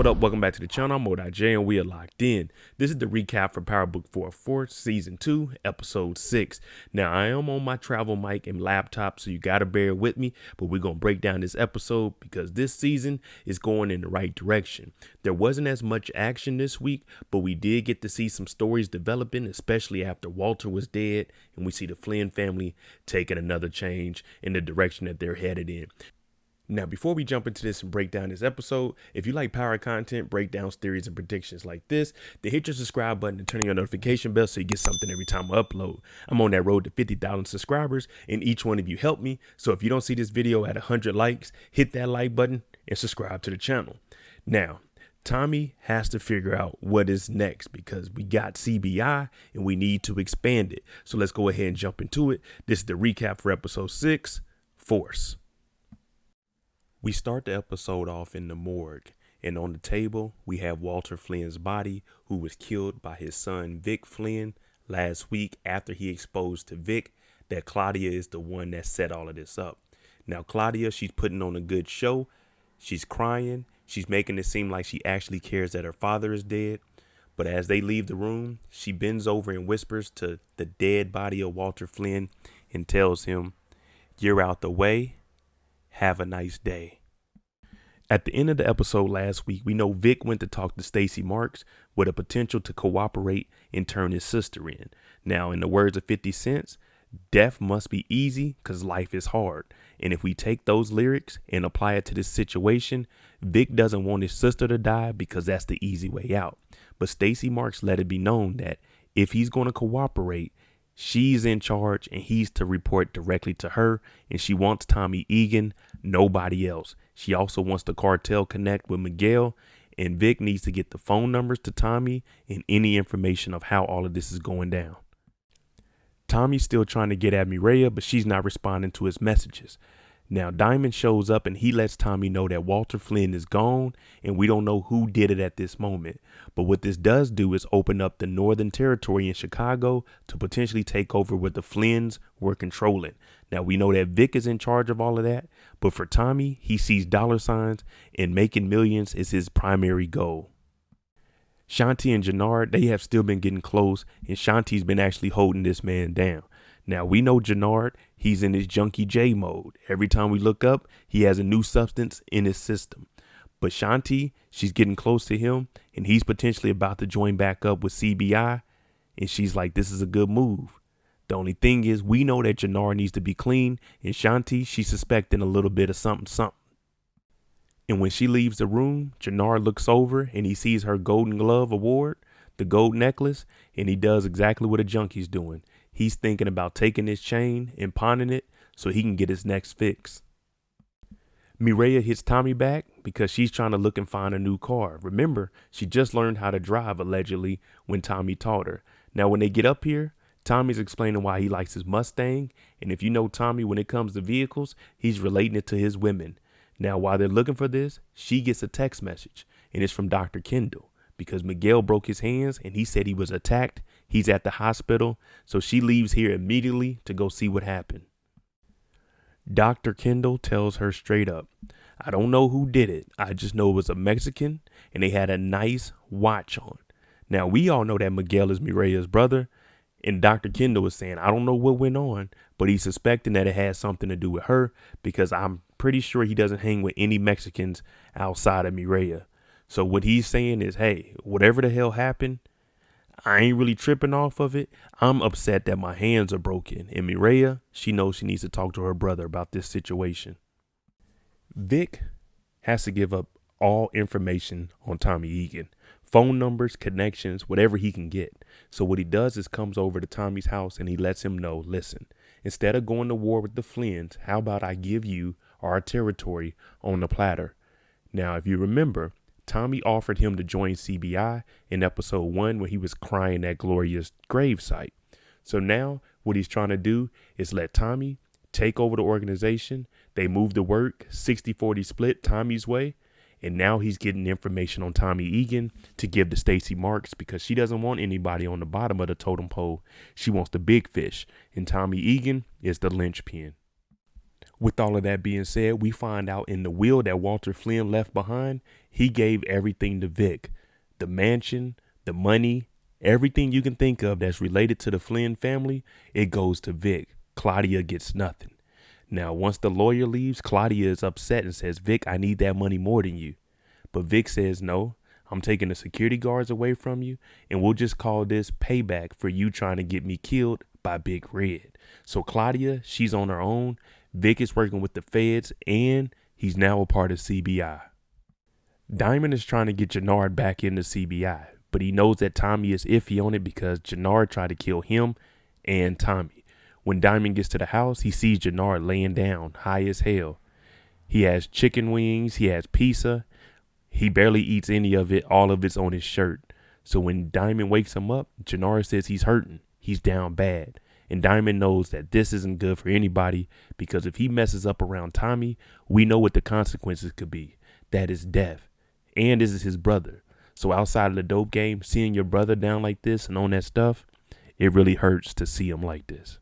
What up? Welcome back to the channel. I'm Mo.J and we are locked in. This is the recap for Power Book 4 Season 2, Episode 6. Now, I am on my travel mic and laptop, so you gotta bear with me, but we're gonna break down this episode because this season is going in the right direction. There wasn't as much action this week, but we did get to see some stories developing, especially after Walter was dead, and we see the Flynn family taking another change in the direction that they're headed in. Now, before we jump into this and break down this episode, if you like power content, breakdowns, theories, and predictions like this, then hit your subscribe button and turn on your notification bell so you get something every time I upload. I'm on that road to 50,000 subscribers, and each one of you help me. So if you don't see this video at 100 likes, hit that like button and subscribe to the channel. Now, Tommy has to figure out what is next because we got CBI and we need to expand it. So let's go ahead and jump into it. This is the recap for episode 6, Force. We start the episode off in the morgue, and on the table, we have Walter Flynn's body, who was killed by his son, Vic Flynn, last week after he exposed to Vic that Claudia is the one that set all of this up. Now, Claudia, she's putting on a good show. She's crying. She's making it seem like she actually cares that her father is dead. But as they leave the room, she bends over and whispers to the dead body of Walter Flynn and tells him, "You're out the way. Have a nice day." At the end of the episode last week, we know Vic went to talk to Stacy Marks with a potential to cooperate and turn his sister in. Now, in the words of 50 Cent, death must be easy because life is hard. And if we take those lyrics and apply it to this situation, Vic doesn't want his sister to die because that's the easy way out. But Stacy Marks let it be known that if he's going to cooperate, she's in charge and he's to report directly to her, and she wants Tommy Egan, nobody else. She also wants the cartel connect with McDowell, and Vic needs to get the phone numbers to Tommy and any information of how all of this is going down. Tommy's still trying to get at Miriam, but she's not responding to his messages. Now, Diamond shows up and he lets Tommy know that Walter Flynn is gone and we don't know who did it at this moment. But what this does do is open up the Northern Territory in Chicago to potentially take over what the Flynns were controlling. Now, we know that Vic is in charge of all of that, but for Tommy, he sees dollar signs and making millions is his primary goal. Shanti and Jenard, they have still been getting close, and Shanti's been actually holding this man down. Now, we know Jenard, he's in his Junkie J mode. Every time we look up, he has a new substance in his system. But Shanti, she's getting close to him, and he's potentially about to join back up with CBI, and she's like, this is a good move. The only thing is, we know that Jenard needs to be clean, and Shanti, she's suspecting a little bit of something. And when she leaves the room, Jenard looks over, and he sees her Golden Glove award, the gold necklace, and he does exactly what a junkie's doing. He's thinking about taking his chain and pawning it so he can get his next fix. Miriam hits Tommy back because she's trying to look and find a new car. Remember, she just learned how to drive, allegedly, when Tommy taught her. Now, when they get up here, Tommy's explaining why he likes his Mustang. And if you know Tommy, when it comes to vehicles, he's relating it to his women. Now, while they're looking for this, she gets a text message, and it's from Dr. Kendall. Because McDowell broke his hands and he said he was attacked. He's at the hospital. So she leaves here immediately to go see what happened. Dr. Kendall tells her straight up, "I don't know who did it. I just know it was a Mexican and they had a nice watch on." Now, we all know that McDowell is Miriam's brother. And Dr. Kendall is saying, I don't know what went on, but he's suspecting that it has something to do with her because I'm pretty sure he doesn't hang with any Mexicans outside of Miriam. So what he's saying is, hey, whatever the hell happened, I ain't really tripping off of it. I'm upset that my hands are broken. And Miriam, she knows she needs to talk to her brother about this situation. Vic has to give up all information on Tommy Egan. Phone numbers, connections, whatever he can get. So what he does is comes over to Tommy's house and he lets him know, listen, instead of going to war with the Flynns, how about I give you our territory on the platter? Now, if you remember, Tommy offered him to join CBI in episode 1 when he was crying at Gloria's gravesite. So now what he's trying to do is let Tommy take over the organization. They move the work 60-40 split Tommy's way. And now he's getting information on Tommy Egan to give to Stacy Marks because she doesn't want anybody on the bottom of the totem pole. She wants the big fish. And Tommy Egan is the linchpin. With all of that being said, we find out in the will that Walter Flynn left behind, he gave everything to Vic. The mansion, the money, everything you can think of that's related to the Flynn family, it goes to Vic. Claudia gets nothing. Now, once the lawyer leaves, Claudia is upset and says, Vic, I need that money more than you. But Vic says, no, I'm taking the security guards away from you, and we'll just call this payback for you trying to get me killed by Big Red. So Claudia, she's on her own. Vic is working with the feds, and he's now a part of CBI. Diamond is trying to get Jenard back into CBI, but he knows that Tommy is iffy on it because Jenard tried to kill him and Tommy. When Diamond gets to the house, he sees Jenard laying down, high as hell. He has chicken wings, he has pizza. He barely eats any of it, all of it's on his shirt. So when Diamond wakes him up, Jenard says he's hurting, he's down bad. And Diamond knows that this isn't good for anybody because if he messes up around Tommy, we know what the consequences could be. That is death. And this is his brother. So outside of the dope game, seeing your brother down like this and on that stuff, it really hurts to see him like this.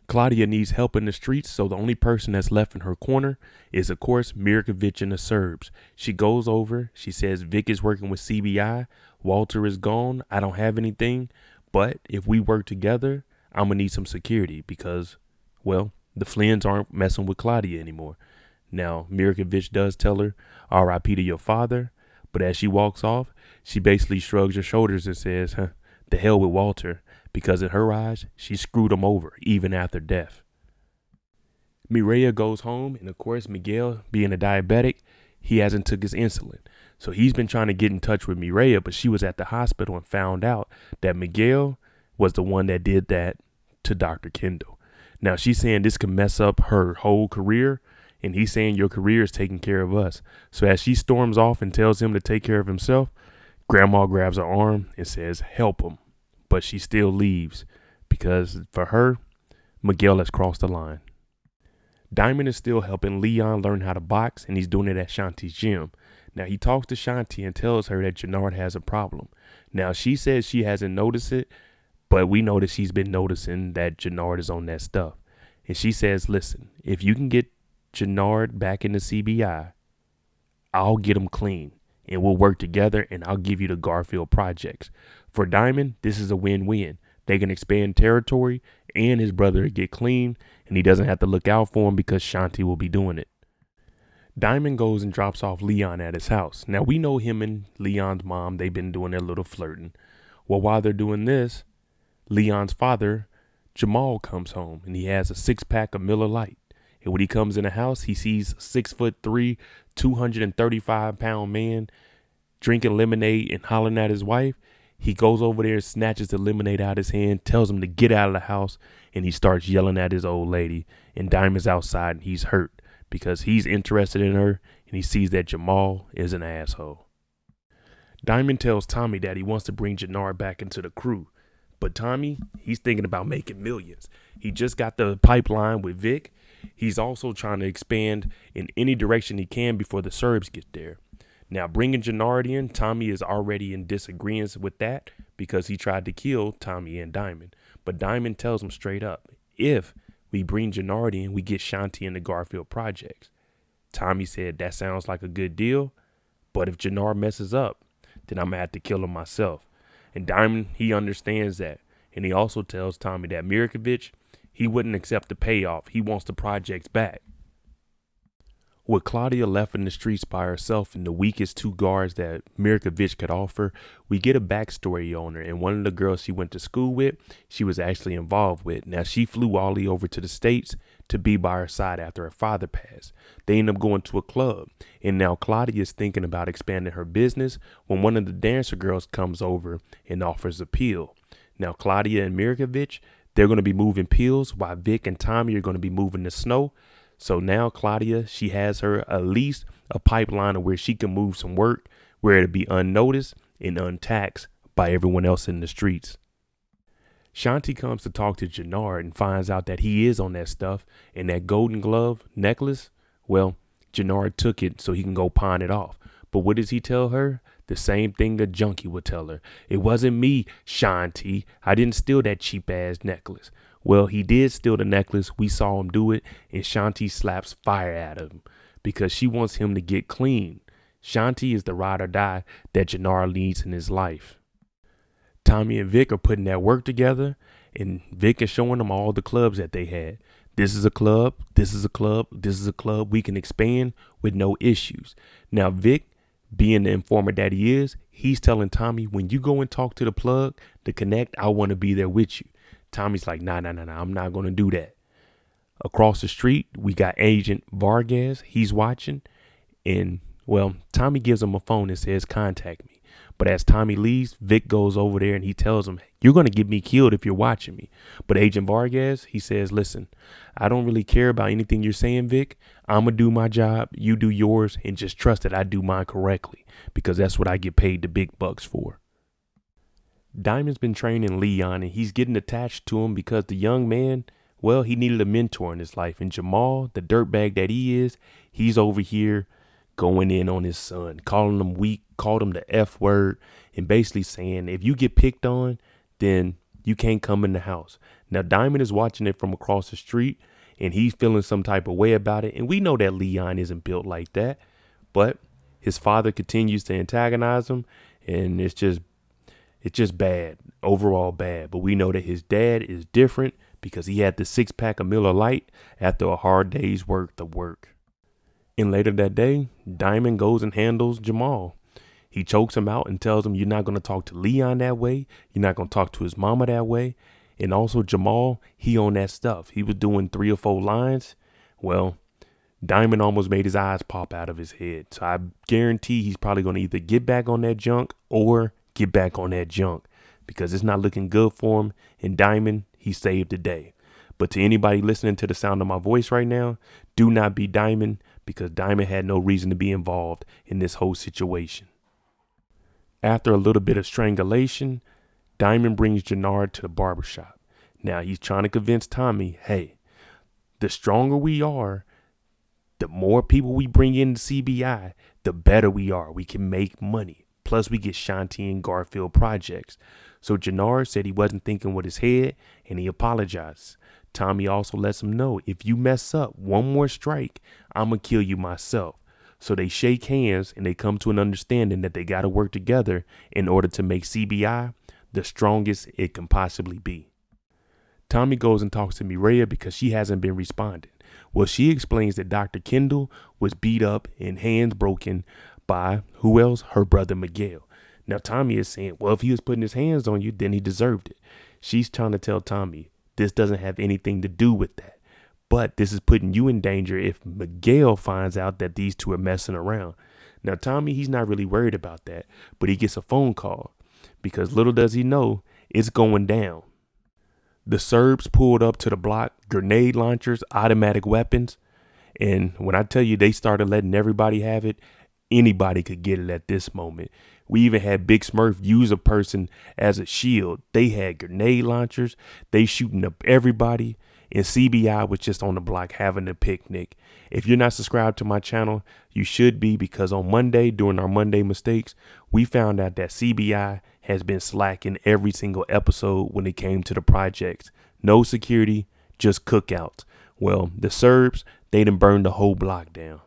Claudia needs help in the streets, so the only person that's left in her corner is, of course, Miriam and the Serbs. She goes over, she says Vic is working with CBI, Walter is gone, I don't have anything, but if we work together, I'm going to need some security because, well, the Flynns aren't messing with Claudia anymore. Now, Miriam does tell her, R.I.P. to your father, but as she walks off, she basically shrugs her shoulders and says, the hell with Walter, because in her eyes, she screwed him over even after death. Miriam goes home, and of course, Miguel, being a diabetic, he hasn't took his insulin. So he's been trying to get in touch with Miriam, but she was at the hospital and found out that Miguel was the one that did that to Dr. Kendall. Now she's saying this could mess up her whole career, and he's saying your career is taking care of us. So as she storms off and tells him to take care of himself, Grandma grabs her arm and says, help him. But she still leaves because for her, Miguel has crossed the line. Diamond is still helping Leon learn how to box, and he's doing it at Shanti's gym. Now he talks to Shanti and tells her that Jenard has a problem. Now she says she hasn't noticed it, but we know that she's been noticing that Jenard is on that stuff. And she says, listen, if you can get Jenard back into CBI, I'll get him clean and we'll work together and I'll give you the Garfield projects. For Diamond, this is a win-win. They can expand territory and his brother will get clean and he doesn't have to look out for him because Shanti will be doing it. Diamond goes and drops off Leon at his house. Now we know him and Leon's mom, they've been doing their little flirting. Well, while they're doing this, Leon's father, Jamal, comes home and he has a 6-pack of Miller Lite. And when he comes in the house, he sees a 6'3", 235-pound man drinking lemonade and hollering at his wife. He goes over there, snatches the lemonade out of his hand, tells him to get out of the house, and he starts yelling at his old lady. And Diamond's outside and he's hurt because he's interested in her and he sees that Jamal is an asshole. Diamond tells Tommy that he wants to bring Jenard back into the crew. But Tommy, he's thinking about making millions. He just got the pipeline with Vic. He's also trying to expand in any direction he can before the Serbs get there. Now, bringing Jenard in, Tommy is already in disagreement with that because he tried to kill Tommy and Diamond. But Diamond tells him straight up, if we bring Jenard in, we get Shanti and the Garfield projects. Tommy said, that sounds like a good deal, but if Jenard messes up, then I'm going to have to kill him myself. And Diamond, he understands that. And he also tells Tommy that Mirkovic, he wouldn't accept the payoff. He wants the projects back. With Claudia left in the streets by herself and the weakest 2 guards that Mirkovic could offer, we get a backstory on her. And one of the girls she went to school with, she was actually involved with. Now, she flew Ollie over to the States to be by her side after her father passed. They end up going to a club. And now Claudia is thinking about expanding her business when one of the dancer girls comes over and offers a pill. Now, Claudia and Mirkovic, they're going to be moving pills while Vic and Tommy are going to be moving the snow. So now Claudia, she has her at least a pipeline of where she can move some work where it'll be unnoticed and untaxed by everyone else in the streets. Shanti comes to talk to Jenard and finds out that he is on that stuff, and that golden glove necklace, well, Jenard took it so he can go pawn it off. But what does he tell her? The same thing a junkie would tell her. It wasn't me, Shanti. I didn't steal that cheap ass necklace. Well, he did steal the necklace. We saw him do it, and Shanti slaps fire out of him because she wants him to get clean. Shanti is the ride or die that Jenard needs in his life. Tommy and Vic are putting that work together, and Vic is showing them all the clubs that they had. This is a club, this is a club, this is a club we can expand with no issues. Now, Vic, being the informer that he is, he's telling Tommy, when you go and talk to the plug, the connect, I want to be there with you. Tommy's like, nah, I'm not going to do that. Across the street, we got Agent Vargas. He's watching. And, well, Tommy gives him a phone and says, contact me. But as Tommy leaves, Vic goes over there and he tells him, you're going to get me killed if you're watching me. But Agent Vargas, he says, listen, I don't really care about anything you're saying, Vic. I'm going to do my job. You do yours, and just trust that I do mine correctly, because that's what I get paid the big bucks for. Diamond's been training Leon, and he's getting attached to him because the young man, well, he needed a mentor in his life. And Jamal, the dirtbag that he is, he's over here going in on his son, calling him weak, called him the F word, and basically saying, if you get picked on, then you can't come in the house. Now, Diamond is watching it from across the street, and he's feeling some type of way about it. And we know that Leon isn't built like that, but his father continues to antagonize him, and it's just bad, overall bad. But we know that his dad is different because he had the 6-pack of Miller Lite after a hard day's worth of work. And later that day, Diamond goes and handles Jamal. He chokes him out and tells him, you're not going to talk to Leon that way. You're not going to talk to his mama that way. And also Jamal, he on that stuff. He was doing 3 or 4 lines. Well, Diamond almost made his eyes pop out of his head. So I guarantee he's probably going to either get back on that junk or get back on that junk, because it's not looking good for him. And Diamond, he saved the day. But to anybody listening to the sound of my voice right now, do not be Diamond, because Diamond had no reason to be involved in this whole situation. After a little bit of strangulation, Diamond brings Jenard to the barbershop. Now he's trying to convince Tommy, hey, the stronger we are, the more people we bring into CBI, the better we are. We can make money. Plus we get Shanti and Garfield projects. So Jenard said he wasn't thinking with his head, and he apologized. Tommy also lets him know, if you mess up one more strike, I'm going to kill you myself. So they shake hands and they come to an understanding that they got to work together in order to make CBI the strongest it can possibly be. Tommy goes and talks to Miriam because she hasn't been responding. Well, she explains that Dr. Kendall was beat up and hands broken by, who else? Her brother Miguel. Now Tommy is saying, well, if he was putting his hands on you, then he deserved it. She's trying to tell Tommy, this doesn't have anything to do with that. But this is putting you in danger if Miguel finds out that these two are messing around. Now, Tommy, he's not really worried about that, but he gets a phone call because little does he know, it's going down. The Serbs pulled up to the block, grenade launchers, automatic weapons. And when I tell you they started letting everybody have it, anybody could get it at this moment. We even had Big Smurf use a person as a shield. They had grenade launchers. They shooting up everybody. And CBI was just on the block having a picnic. If you're not subscribed to my channel, you should be, because on Monday, during our Monday mistakes, we found out that CBI has been slacking every single episode when it came to the projects. No security, just cookouts. Well, the Serbs, they done burned the whole block down.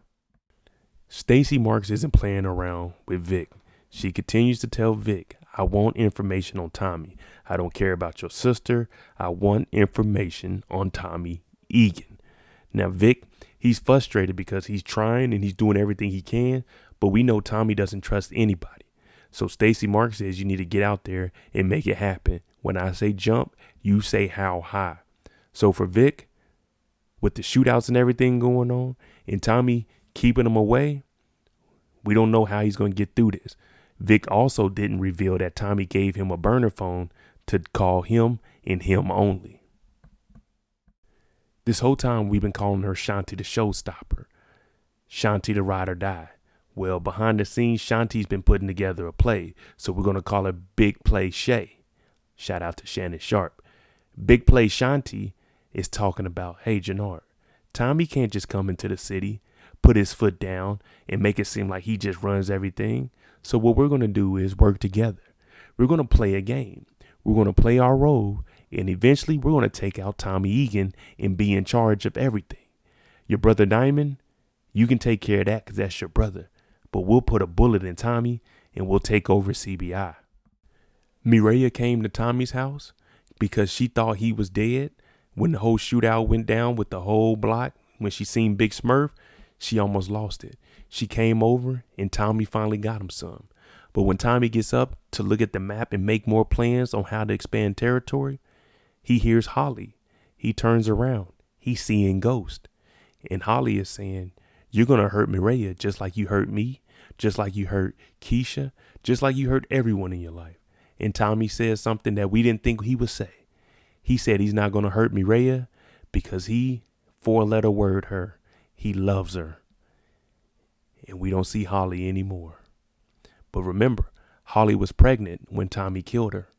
Stacy Marks isn't playing around with Vic. She continues to tell Vic, I want information on Tommy. I don't care about your sister. I want information on Tommy Egan. Now, Vic, he's frustrated because he's trying and he's doing everything he can, but we know Tommy doesn't trust anybody. So Stacy Marks says you need to get out there and make it happen. When I say jump, you say how high. So for Vic, with the shootouts and everything going on, and Tommy keeping him away, we don't know how he's going to get through this. Vic also didn't reveal that Tommy gave him a burner phone to call him and him only. This whole time we've been calling her Shanti the showstopper, Shanti the ride or die. Well, behind the scenes, Shanti's been putting together a play, so we're going to call her Big Play Shay. Shout out to Shannon Sharp. Big Play Shanti is talking about, hey, Jenard, Tommy can't just come into the city, put his foot down, and make it seem like he just runs everything. So what we're going to do is work together. We're going to play a game. We're going to play our role, And eventually we're going to take out Tommy Egan and be in charge of everything. Your brother Diamond, you can take care of that because that's your brother. But we'll put a bullet in Tommy and we'll take over CBI. Miriam came to Tommy's house because she thought he was dead. When the whole shootout went down with the whole block, when she seen Big Smurf, she almost lost it. She came over and Tommy finally got him some. But when Tommy gets up to look at the map and make more plans on how to expand territory, he hears Holly. He turns around. He's seeing Ghost. And Holly is saying, you're going to hurt Miriam just like you hurt me, just like you hurt Keisha, just like you hurt everyone in your life. And Tommy says something that we didn't think he would say. He said he's not going to hurt Miriam because he, 4-letter word her, he loves her. And we don't see Holly anymore. But remember, Holly was pregnant when Tommy killed her.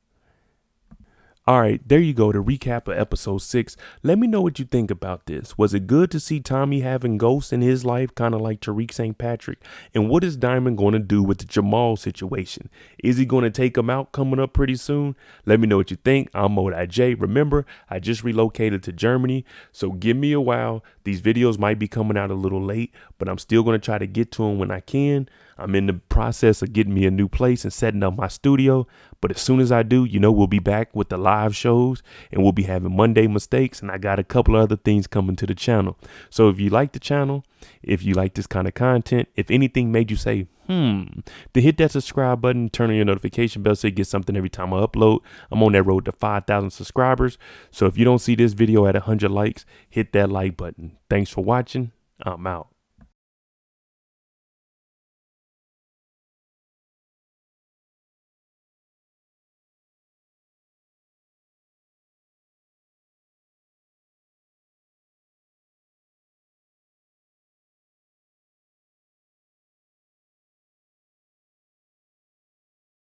All right, there you go, the recap of episode 6. Let me know what you think about this. Was it good to see Tommy having ghosts in his life, kind of like Tariq St. Patrick? And what is Diamond going to do with the Jamal situation? Is he going to take him out coming up pretty soon? Let me know what you think. I'm Mo.J. Remember, I just relocated to Germany, so give me a while. These videos might be coming out a little late, but I'm still going to try to get to them when I can. I'm in the process of getting me a new place and setting up my studio. But as soon as I do, we'll be back with the live shows and we'll be having Monday mistakes. And I got a couple of other things coming to the channel. So if you like the channel, if you like this kind of content, if anything made you say, then hit that subscribe button, turn on your notification bell so you get something every time I upload. I'm on that road to 5,000 subscribers. So if you don't see this video at 100 likes, hit that like button. Thanks for watching. I'm out.